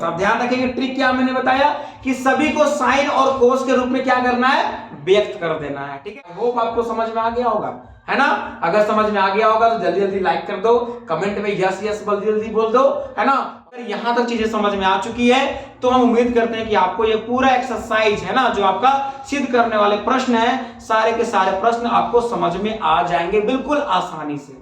आप ध्यान रखेंगे ट्रिक क्या मैंने बताया कि सभी को साइन और कोस के रूप में क्या करना है, व्यक्त कर देना है। ठीक है, होप आपको समझ में आ गया होगा, है ना। अगर समझ में आ गया होगा तो जल्दी जल्दी लाइक कर दो, कमेंट में यस यस जल्दी जल्दी बोल दो, है ना। अगर यहां तक चीजें समझ में आ चुकी है तो हम उम्मीद करते हैं कि आपको ये पूरा एक्सरसाइज है ना, जो आपका सिद्ध करने वाले प्रश्न है, सारे के सारे प्रश्न आपको समझ में आ जाएंगे बिल्कुल आसानी से।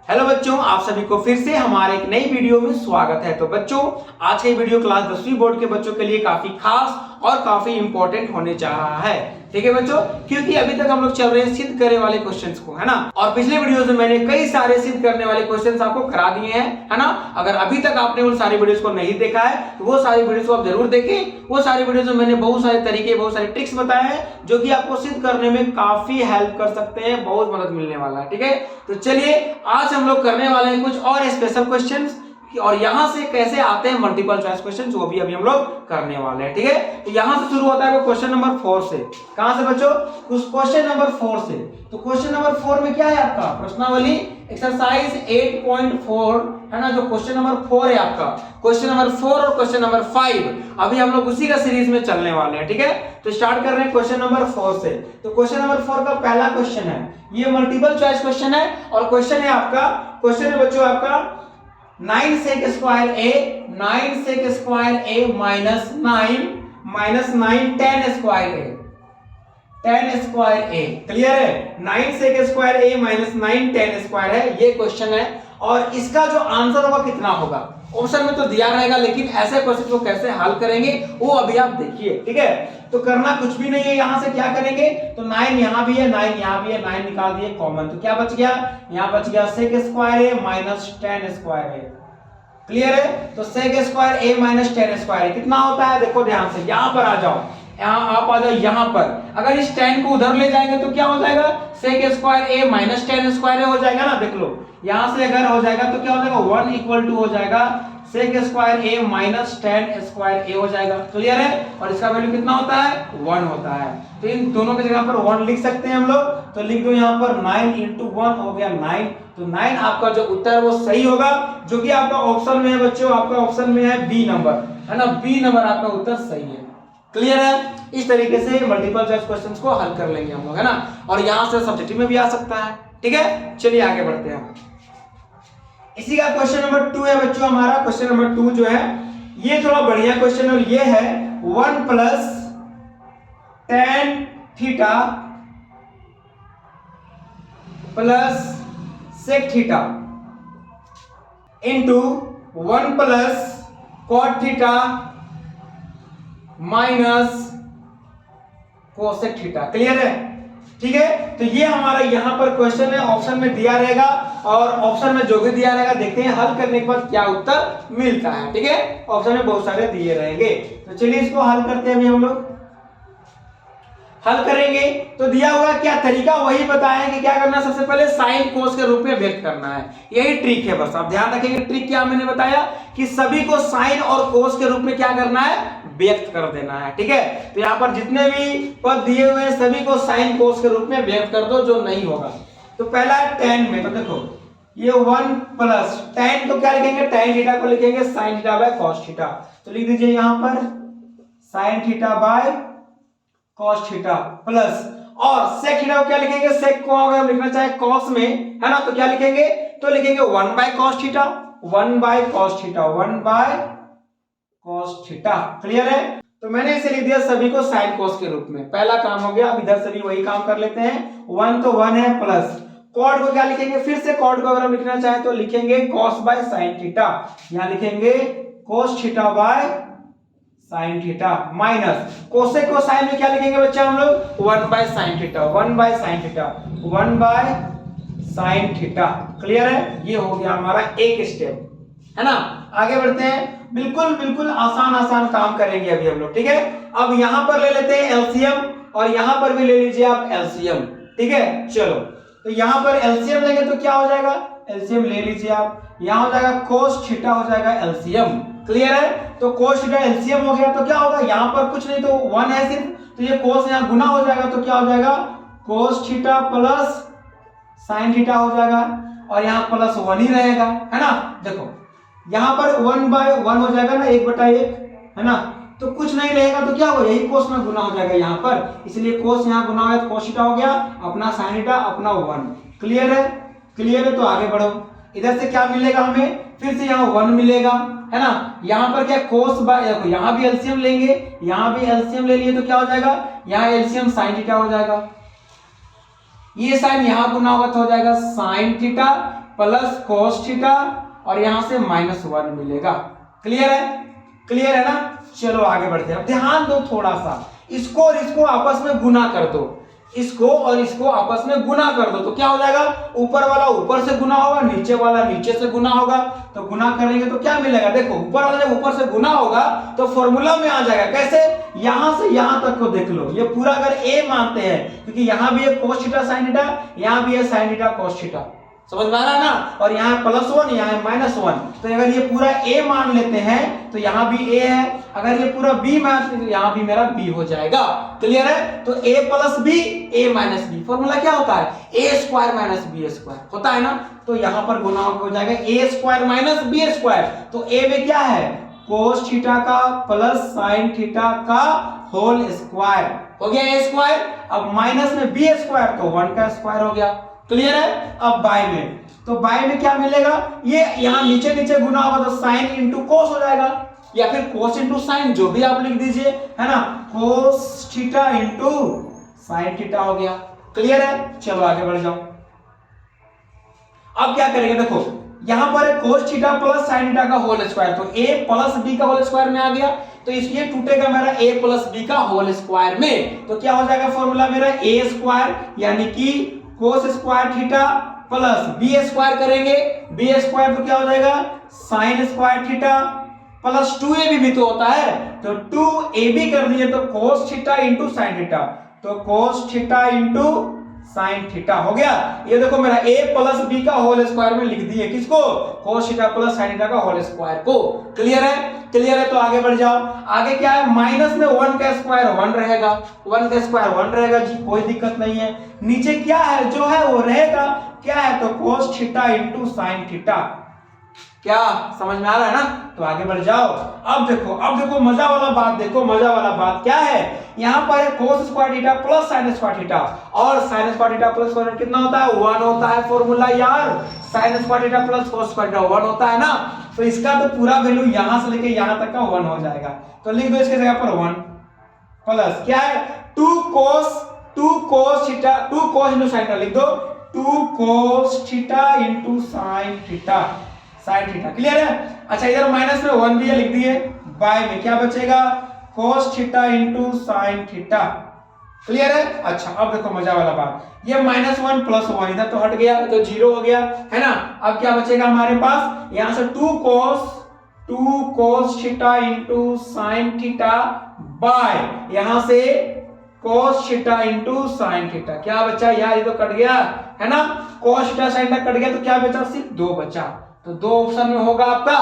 हेलो बच्चों, आप सभी को फिर से हमारे एक नई वीडियो में स्वागत है। तो बच्चों, आज की वीडियो क्लास 10वीं बोर्ड के बच्चों के लिए काफी खास और काफी इंपॉर्टेंट होने जा रहा है। ठीक है बच्चों, क्योंकि अभी तक हम लोग चल रहे हैं सिद्ध करने वाले क्वेश्चंस को, है ना। और पिछले वीडियोस में मैंने कई सारे सिद्ध करने वाले क्वेश्चंस आपको करा दिए हैं, है ना। अगर अभी तक आपने उन सारी वीडियोस को नहीं देखा है तो वो सारी वीडियोस को आप जरूर देखें। वो सारी वीडियोस में मैंने बहुत सारे तरीके, बहुत सारे ट्रिक्स बताए हैं जो कि आपको सिद्ध करने में काफी हेल्प कर सकते हैं, बहुत मदद मिलने वाला है। ठीक है, तो चलिए आज हम लोग करने वाले हैं कुछ और स्पेशल क्वेश्चंस, और यहां से कैसे आते हैं मल्टीपल चॉइस क्वेश्चन, वो भी अभी हम लोग करने वाले हैं। ठीक है, तो यहां से शुरू होता है क्वेश्चन नंबर 4 से। कहां से बच्चों? उस क्वेश्चन नंबर 4 से। तो क्वेश्चन नंबर 4 में क्या है आपका प्रश्नावली एक्सरसाइज 8.4, है ना। जो क्वेश्चन नंबर 4 है आपका, क्वेश्चन नंबर 4 और क्वेश्चन नंबर 5 अभी हम लोग उसी का सीरीज में चलने वाले हैं। ठीक है, तो स्टार्ट कर रहे हैं क्वेश्चन नंबर 4 से। तो क्वेश्चन नंबर 4 का पहला क्वेश्चन है, ये मल्टीपल चॉइस क्वेश्चन है, और क्वेश्चन है आपका, क्वेश्चन है बच्चों आपका 9 sec square a, 9 sec square a minus 9 10 square a, 10 square a। Clear है? 9 sec square a minus 9 10 square है, ये क्वेश्चन है। और इसका जो आंसर होगा कितना होगा, ऑप्शन में तो दिया रहेगा, लेकिन ऐसे क्वेश्चन को कैसे हल करेंगे वो अभी आप देखिए। ठीक है, तो करना कुछ भी नहीं है, यहां से क्या करेंगे, तो 9 यहां भी है, 9 यहां भी है, 9 निकाल दिए कॉमन, तो क्या बच गया, यहां बच गया sec square a minus 10 square a। Clear है? तो sec square a minus 10 square कितना होता है, देखो ध्यान से, यहां पर आ जाओ, यहां आप आ जाओ, यहां पर अगर इस 10 को उधर ले जाएंगे तो क्या हो जाएगा, sec square a minus 10 square हो जाएगा ना। देख लो, यहां से अगर हो जाएगा तो क्या हो जाएगा, 1 इक्वल टू हो जाएगा sec square a minus 10 square a हो जाएगा। क्लियर है? और इसका वैल्यू कितना होता है, 1 होता है। तो इन दोनों की जगह पर 1 लिख सकते हैं हम लोग, तो लिख दो यहां पर 9 × 1 हो गया 9। तो 9 आपका जो उत्तर है वो सही होगा, जो कि आपका ऑप्शन में है बच्चों, आपका ऑप्शन में है बी नंबर, है ना। बी नंबर आपका उत्तर सही है। क्लियर है? इस तरीके से मल्टीपल चॉइस क्वेश्चंस को हल कर लेंगे हम लोग, है ना। और यहां से सब्जेक्टिव में भी आ सकता है। ठीक है, चलिए आगे बढ़ते हैं। इसी का क्वेश्चन नंबर 2 है बच्चों हमारा। क्वेश्चन नंबर 2 जो है ये थोड़ा बढ़िया क्वेश्चन, और ये है 1 plus tan theta plus sec theta into 1 plus cot theta minus cosec theta. Clear है? ठीक है, तो ये हमारा यहाँ पर क्वेश्चन है, ऑप्शन में दिया रहेगा, और ऑप्शन में जो भी दिया रहेगा देखते हैं हल करने के बाद क्या उत्तर मिलता है। ठीक है, ऑप्शन में बहुत सारे दिए रहेंगे, तो चलिए इसको हल करते हैं। अभी हम लोग हल करेंगे तो दिया हुआ क्या तरीका, वही बताएं कि क्या करना है, सबसे पहले साइन कोस के रूप में व्यक्त करना है, यही ट्रिक है। बस आप ध्यान रखेंगे ट्रिक क्या मैंने बताया कि सभी को साइन और कोस के रूप में क्या करना है, व्यक्त कर देना है। ठीक है, तो यहाँ पर जितने भी पद दिए हुए हैं सभी को साइन कोस के रूप में व्यक्त कर दो, जो नहीं होगा। तो पहला है tan में, तो देखो ये 1 प्लस tan, तो क्या लिखेंगे, tan थीटा को लिखेंगे sin theta by cos theta, तो लिख दीजिए यहां पर sin theta by cos theta plus, और sec थीटा को क्या लिखेंगे, sec को अगर हम लिखना चाहे cos में, है ना, तो क्या लिखेंगे, तो लिखेंगे 1 by cos theta, 1 by cos theta, 1 by cos theta. Clear है? तो मैंने इसे लिख दिया सभी को sin cos के रूप में, पहला काम हो गया। अब इधर से भी वही काम कर लेते हैं, 1 तो 1 है, प्लस cot को क्या लिखेंगे, फिर से cot को अगर हम लिखना चाहे तो लिखेंगे cos बाय sin थीटा, यहां लिखेंगे cos theta by sin theta, minus cosec को sin में क्या लिखेंगे बच्चा हम लोग, 1 by sin theta, 1 by sin theta, 1 by sin theta. Clear है? ये हो गया हमारा एक स्टेप, है ना। आगे बढ़ते हैं, बिल्कुल बिल्कुल आसान आसान काम करेंगे अभी हम लोग। ठीक है, अब यहां पर ले लेते हैं एलसीएम, और यहां पर भी ले लीजिए आप एलसीएम। ठीक है, चलो, तो यहां पर एलसीएम लेंगे तो क्या हो जाएगा, एलसीएम ले लीजिए आप, यहां हो जाएगा cos थीटा हो जाएगा एलसीएम। क्लियर है? तो cos थीटा एलसीएम हो गया, तो क्या होगा, यहां पर कुछ नहीं तो 1 है सिर्फ, तो ये cos यहां गुना हो जाएगा, तो क्या हो जाएगा cos theta plus sin theta हो जाएगा, और यहां प्लस 1 ही रहेगा, है ना। देखो यहां पर 1 बाय 1 हो जाएगा ना, 1/1, है ना। तो कुछ नहीं रहेगा तो क्या होगा, यही कोस में गुना हो जाएगा यहाँ पर, इसलिए कोस यहाँ गुना हो गया तो कोस थीटा हो गया, अपना साइन थीटा अपना 1। क्लियर है, क्लियर है। तो आगे बढ़ो, इधर से क्या मिलेगा हमें, फिर से यहाँ 1 मिलेगा, है ना। यहाँ पर क्या कोस बाय, यहाँ भी एलसीएम लेंगे, यहाँ भी एलसीएम ले लिए तो क्या हो जाएगा, यहाँ एलसीएम साइन थीटा हो जाएगा, ये साइन यहाँ गुना होगा तो हो जाएगा sine theta plus cos theta, और यहां से -1 मिलेगा। क्लियर है, क्लियर है ना। चलो आगे बढ़ते हैं। अब ध्यान दो थोड़ा सा, इसको और इसको आपस में गुना कर दो, इसको और इसको आपस में गुना कर दो तो क्या हो जाएगा, ऊपर वाला ऊपर से गुना होगा, नीचे वाला नीचे से गुना होगा। तो गुना करेंगे तो क्या मिलेगा, देखो ऊपर वाला जब ऊपर से गुना होगा तो फॉर्मूला में आ जाएगा। कैसे, यहां से यहां तक को देख लो, ये पूरा अगर a मानते हैं, क्योंकि यहां भी है cos थीटा sin थीटा, यहां भी है sin थीटा cos थीटा, समझ में आ रहा है ना। और यहाँ +1 यहाँ है -1, तो अगर ये पूरा a मान लेते हैं तो यहाँ भी a है, अगर ये पूरा b मान लेते तो यहाँ भी मेरा b हो जाएगा। क्लियर है। तो a + b a - b, formula क्या होता है, a² - b² होता है ना। तो यहाँ पर गुना हो जाएगा a² - b²। तो a में क्या है, cos थीटा का प्लस sin थीटा का होल स्क्वायर हो गया a², अब माइनस में b² तो 1 का स्क्वायर हो गया। क्लियर है। अब बाय में, तो बाय में क्या मिलेगा, ये यहाँ नीचे नीचे गुना होगा तो साइन इंटू कोस हो जाएगा, या फिर कोस इंटू साइन, जो भी आप लिख दीजिए, है ना। Cos theta into sine theta हो गया। क्लियर है। चलो आगे बढ़ जाओ। अब क्या करेंगे, देखो यहां पर है cos theta plus sine theta का होल स्क्वायर, तो a + b का होल स्क्वायर में आ गया, तो इसलिए टूटेगा मेरा a + b का होल स्क्वायर में। तो क्या हो जाएगा फॉर्मूला मेरा a² यानी कि cos square theta plus b² करेंगे, b² तो क्या हो जाएगा sin square theta plus 2ab भी तो होता है, तो 2ab कर दिए तो cos theta into sine theta, तो cos theta into sine theta हो गया। ये देखो मेरा a + b का होल स्क्वायर में लिख दिए, किसको, cos theta plus sine theta का होल स्क्वायर को। क्लियर है, क्लियर है। तो आगे बढ़ जाओ। आगे क्या है, माइनस में 1 का स्क्वायर 1 रहेगा, 1 का स्क्वायर 1 रहेगा जी, कोई दिक्कत नहीं है। नीचे क्या है, जो है वो रहेगा, क्या है, तो cos theta into sine theta. क्या समझ में आ रहा है ना। तो आगे बढ़ जाओ। अब देखो मजा वाला बात, देखो मजा वाला बात क्या है, यहाँ पर है cos square theta plus sin square theta, और sin square theta plus square कितना होता है, 1 होता है फॉर्मूला यार। sin square theta plus cos square theta 1 होता है ना, तो इसका तो पूरा वैल्यू यहां से लेके यहां तक का 1 हो जाएगा। तो लिख दो इसके जगह पर 1 प्लस क्या है 2 cos theta 2 cos into sine theta, लिख दो 2 cos theta into sine theta, sine theta. Clear है। अच्छा इधर माइनस में 1 भी लिख दिए, बाय में क्या बचेगा, cos theta into sine theta. Clear है। अच्छा अब देखो मजा वाला बात, ये -1 + 1 इधर तो हट गया, तो 0 हो गया, है ना। अब क्या बचेगा हमारे पास, यहां से 2 cos theta into sine theta by यहां से cos theta into sine theta. क्या बचा यार, ये तो कट गया, है ना। cos theta sine theta cut गया तो क्या बचा, सिर्फ 2 बचा। तो 2 ऑप्शन में होगा आपका,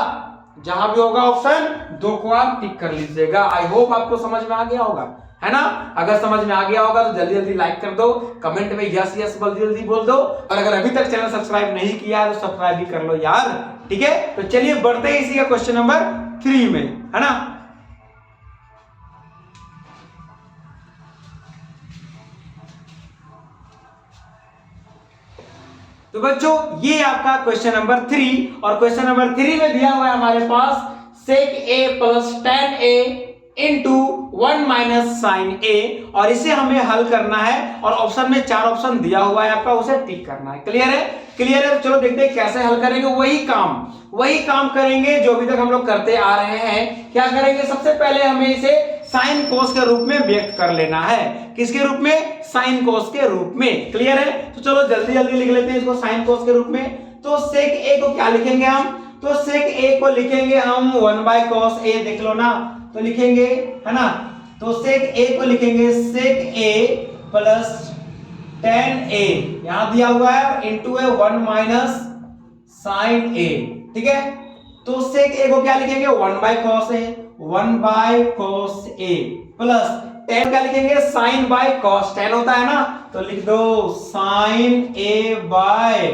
जहां भी होगा ऑप्शन 2 को आप टिक कर लीजिएगा। आई होप आपको समझ में आ गया होगा, है ना। अगर समझ में आ गया होगा तो जल्दी जल्दी लाइक कर दो, कमेंट में यस यस जल्दी बोल दो, और अगर अभी तक चैनल सब्सक्राइब नहीं किया है तो सब्सक्राइब भी कर लो यार, ठीक है। तो चलिए बढ़ते हैं इसी का क्वेश्चन नंबर 3 में, है ना। तो बच्चों ये आपका क्वेश्चन नंबर 3, और क्वेश्चन नंबर 3 में दिया हुआ है हमारे पास sec a plus tan a into 1 minus sine a, और इसे हमें हल करना है, और ऑप्शन में 4 ऑप्शन दिया हुआ है आपका, उसे टिक करना है। क्लियर है, क्लियर है। चलो देखते हैं कैसे हल करेंगे, वही काम करेंगे जो अभी तक हम लोग करते आ रहे हैं। क्या करेंगे, सबसे पहले हमें इसे साइन कोस के रूप में व्यक्त कर लेना है। किसके रूप में, साइन कोस के रूप में। क्लियर है। तो चलो जल्दी जल्दी लिख लेते हैं इसको साइन कोस के रूप में। तो सेक ए को क्या लिखेंगे हम, तो सेक ए को लिखेंगे हम 1/cos a, देख लो ना, तो लिखेंगे, है ना। तो सेक ए को लिखेंगे सेक ए प्लस tan a, यहां दिया हुआ है, इंटू है 1 माइनस साइन a, ठीक है। तो सेक ए को क्या लिखेंगे 1/cos a, 1/cos a plus tan क्या लिखेंगे sin बाय cos, tan होता है ना, तो लिख दो sin a by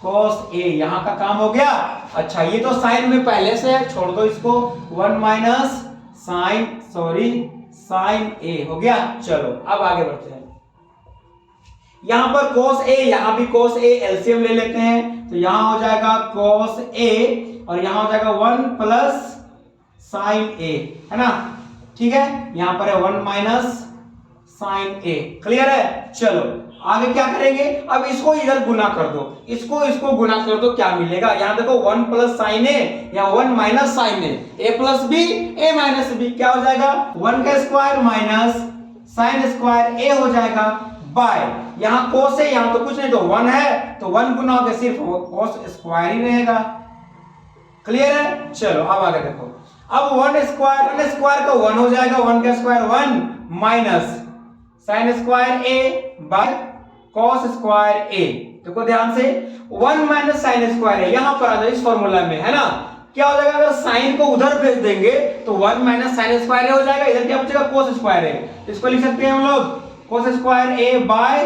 cos a, यहां का काम हो गया। अच्छा ये तो sin में पहले से है, छोड़ दो इसको, 1 माइनस साइन ए हो गया। चलो अब आगे बढ़ते हैं। यहां पर cos a, यहां भी cos a, एलसीएम ले लेते हैं तो यहां हो जाएगा cos a और यहां हो जाएगा 1 प्लस साइन a, है ना। ठीक है, यहां पर है 1 माइनस साइन a। क्लियर है। चलो आगे क्या करेंगे, अब इसको इधर गुना कर दो, इसको गुना कर दो, क्या मिलेगा। यहां देखो 1 प्लस साइन ए या 1 माइनस साइन ए प्लस बी ए माइनस बी, क्या हो जाएगा 1 का स्क्वायर माइनस साइन स्क्वायर ए हो जाएगा बाय, यहां कोस है, यहां तो कुछ नहीं तो 1 है तो 1 गुना होकर सिर्फ कोस स्क्वायर ही रहेगा। क्लियर है। चलो अब आगे देखो, अब 1 स्क्वायर का 1 हो जाएगा, 1 का square 1 minus sine square A by cos square A. देखो ध्यान से 1 माइनस साइन स्क्वायर है, यहां पर आ जाए इस फॉर्मूला में, है ना। क्या हो जाएगा, अगर साइन को उधर भेज देंगे तो 1 माइनस साइन स्क्वायर ए हो जाएगा, इधर क्या बचेगा कोस स्क्वायर ए, इसको लिख सकते हैं हम लोग cos square A by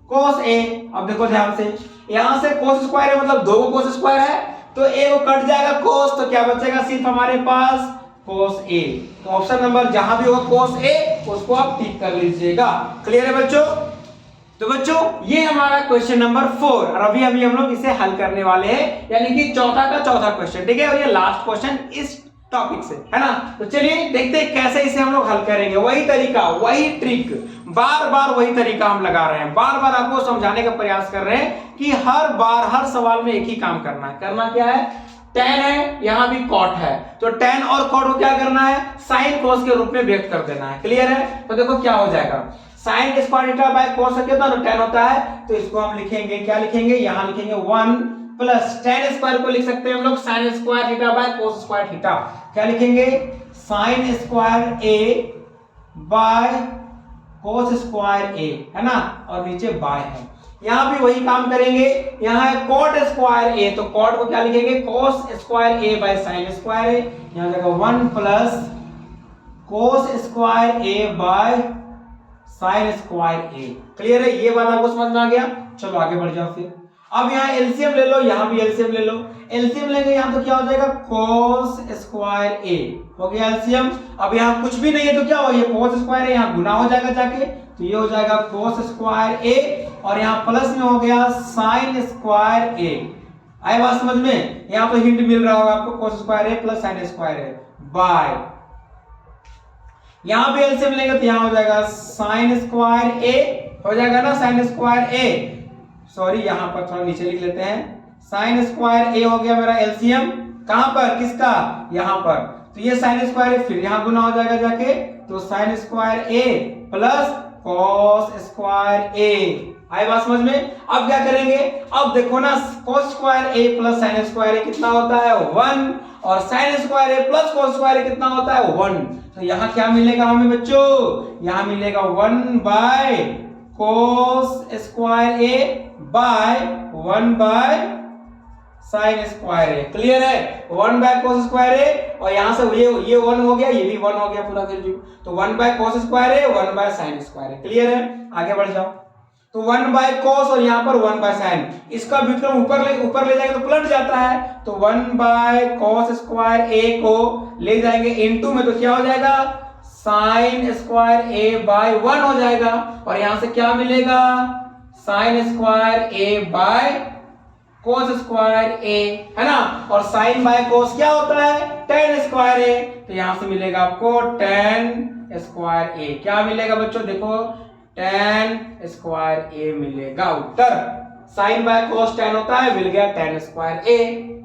cos ए। अब देखो ध्यान से, यहां से कोस स्क्वायर है मतलब 2 कोस स्क्वायर है तो ए को कट जाएगा कोस, तो क्या बचेगा सिर्फ हमारे पास कोस ए। तो ऑप्शन नंबर जहां भी होगा कोस ए उसको आप टिक कर लीजिएगा। क्लियर है बच्चों। तो बच्चों ये हमारा क्वेश्चन नंबर 4 और अभी हम लोग इसे हल करने वाले हैं, यानी कि चौथा का चौथा क्वेश्चन। ठीक है, और ये लास्ट क्वेश्चन इस टॉपिक से, है ना। तो चलिए देखते हैं कैसे इसे हम लोग हल करेंगे। वही तरीका, वही ट्रिक, बार बार वही तरीका हम लगा रहे हैं, बार बार आपको समझाने का प्रयास कर रहे हैं कि हर बार हर सवाल में एक ही काम करना है। करना क्या है, tan है, यहां भी cot है, तो tan और cot को क्या करना है, sin cos के रूप में व्यक्त कर देना है। क्लियर है। तो देखो क्या हो जाएगा, sin square theta by cos होता है तो tan होता है, तो इसको हम लिखेंगे, क्या लिखेंगे, यहां लिखेंगे 1 प्लस tan स्क्वायर को लिख सकते हैं हम लोग sin square theta by cos square theta, क्या लिखेंगे sin square a by cos square a, है ना, और नीचे बाय है। यहां भी वही काम करेंगे, यहां है cot स्क्वायर a तो cot को क्या लिखेंगे cos square a by sin square a, यहां जाएगा 1 plus cos square a by sin square a। Clear है, ये बात आपको समझ में आ गया। चलो आगे बढ़ जाओ फिर। अब यहाँ एलसीएम ले लो, यहाँ भी एलसीएम ले लो, एलसीएम लेंगे यहाँ तो क्या हो जाएगा cos स्क्वायर a हो गया एलसीएम। अब यहाँ कुछ भी नहीं है तो क्या हो, ये cos स्क्वायर है, यहाँ गुना हो जाएगा जाके, तो ये हो जाएगा cos स्क्वायर a और यहाँ प्लस में हो गया sin स्क्वायर a। आए बात समझ में, यहाँ तो हिंट मिल रहा होगा आपको, cos square a plus sin square a by, यहाँ भी एलसीएम लेंगे तो यहाँ हो जाएगा sin स्क्वायर a हो जाएगा ना, sin स्क्वायर a, सॉरी यहाँ पर थोड़ा नीचे लिख लेते हैं, sin स्क्वायर a हो गया मेरा एलसीएम, कहां पर, किसका, यहाँ पर, तो ये sin स्क्वायर a फिर यहाँ गुना हो जाएगा जाके, तो sin square a plus cos square a। आए बात समझ में। अब क्या करेंगे, अब देखो ना cos square a plus sin square a कितना होता है 1 और sin square a plus cos square a कितना होता है 1, तो यहाँ क्या मिलेगा हमें बच्चों, यहाँ मिलेगा 1 by cos square a by 1 by sin square a। Clear है, 1 बाय cos स्क्वायर a और यहां से ये 1 हो गया, ये भी 1 हो गया पूरा वैल्यू, तो 1 by cos square a 1 by sin square a। Clear है, आगे बढ़ जाओ। तो 1 बाय cos और यहां पर 1 बाय sin, इसका व्युत्क्रम ऊपर ले जाएंगे तो पलट जाता है, तो 1 बाय cos स्क्वायर a को ले जाएंगे इनटू में तो क्या हो जाएगा sin स्क्वायर a बाय 1 हो जाएगा और यहां से क्या मिलेगा sin square a by cos square a, है ना, और sin बाय cos क्या होता है tan स्क्वायर a, तो यहां से मिलेगा आपको tan स्क्वायर a। क्या मिलेगा बच्चों, देखो tan स्क्वायर a मिलेगा उत्तर, sin बाय cos tan होता है, मिल गया tan स्क्वायर a।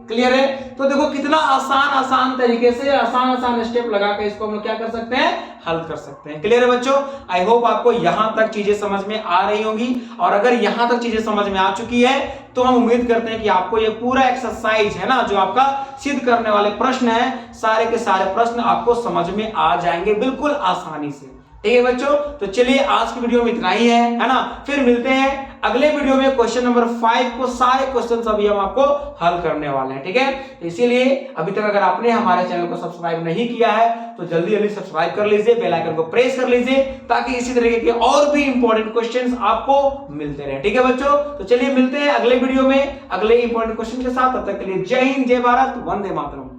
क्लियर है। तो देखो कितना आसान तरीके से आसान स्टेप लगा के इसको हम लोग क्या कर सकते हैं, हल कर सकते हैं। क्लियर है बच्चों। आई होप आपको यहां तक चीजें समझ में आ रही होंगी, और अगर यहां तक चीजें समझ में आ चुकी है तो हम उम्मीद करते हैं कि आपको ये पूरा एक्सरसाइज है ना, जो आपका सिद्ध करने वाले प्रश्न है, सारे के सारे प्रश्न आपको समझ में आ जाएंगे बिल्कुल आसानी से। ठीक है बच्चों, तो चलिए आज की वीडियो में इतना ही है ना, फिर मिलते हैं अगले वीडियो में क्वेश्चन नंबर 5 को, सारे क्वेश्चन अभी हम आपको हल करने वाले हैं। ठीक है, तो इसीलिए अभी तक अगर आपने हमारे चैनल को सब्सक्राइब नहीं किया है तो जल्दी जल्दी सब्सक्राइब कर लीजिए, बेल आइकन को प्रेस कर लीजिए, ताकि इसी तरीके के और भी इंपॉर्टेंट क्वेश्चंस आपको मिलते रहे। ठीक है बच्चों, तो चलिए मिलते हैं अगले वीडियो में अगले इंपॉर्टेंट क्वेश्चन के साथ। तब तक के लिए जय हिंद, जय भारत, वंदे मातरम।